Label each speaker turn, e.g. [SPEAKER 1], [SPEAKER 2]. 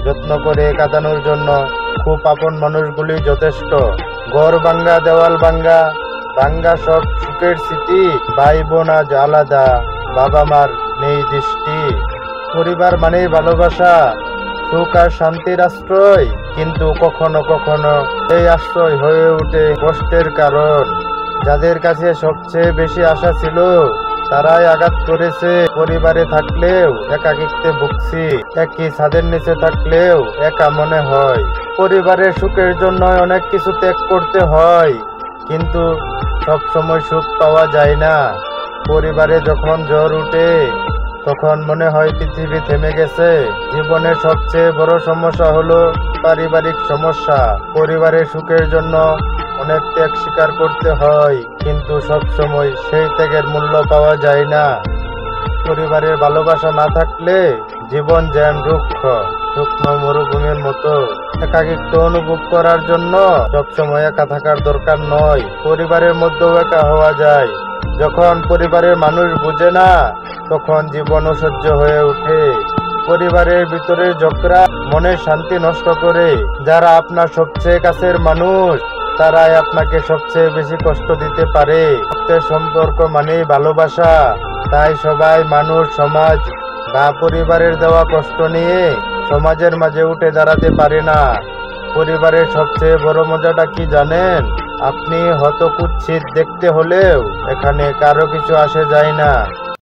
[SPEAKER 1] যত্ন করে কাটানোর জন্য খুব আপন মানুষগুলি যথেষ্ট। ঘর ভাঙ্গা, দেওয়াল ভাঙ্গা, ভাঙ্গা সব সুখের স্মৃতি। ভাই বোন আজ আলাদা, বাবা মার নেই দৃষ্টি। পরিবার মানেই ভালোবাসা, সুখ আর শান্তির আশ্রয়, কিন্তু কখনো কখনো এই আশ্রয় হয়ে ওঠে কষ্টের কারণ। যাদের কাছে সবচেয়ে বেশি আশা ছিল তারাই আঘাত করেছে। পরিবারে থাকলেও একাকিত্বে ভুগছি, একই ছাদের নিচে থাকলেও একা মনে হয়। পরিবারের সুখের জন্য অনেক কিছু ত্যাগ করতে হয়, কিন্তু সব সময় সুখ পাওয়া যায় না। পরিবারে যখন ঝড় ওঠে তখন মনে হয় পৃথিবী থেমে গেছে। জীবনের সবচেয়ে বড় সমস্যা হলো পারিবারিক সমস্যা। পরিবারের সুখের জন্য অনেক ত্যাগ স্বীকার করতে হয়, কিন্তু সব সময় সেই ত্যাগের মূল্য পাওয়া যায় না। পরিবারের ভালোবাসা না থাকলে জীবন যেন রুক্ষ, শুকনো মরুভূমির মতো। একাকিত্ব অনুভব করার জন্য সবসময় একা থাকার দরকার নয়, পরিবারের মধ্যেও একা হওয়া যায়। যখন পরিবারের মানুষ বুঝে না তখন জীবন অসহ্য হয়ে ওঠে। পরিবারের ভিতরের ঝগড়া মনের শান্তি নষ্ট করে। যারা আপনার সবচেয়ে কাছের মানুষ তারাই আপনাকে সবচেয়ে বেশি কষ্ট দিতে পারে। রক্তের সম্পর্ক মানেই ভালোবাসা, তাই সবাই মানুষ, সমাজ বা পরিবারের দেওয়া কষ্ট নিয়ে সমাজের মাঝে উঠে দাঁড়াতে পারে না। পরিবারের সবচেয়ে বড় মজাটা কি জানেন? আপনি হয়তো কুৎসিত দেখতে হলেও এখানে কারো কিছু আসে যায় না।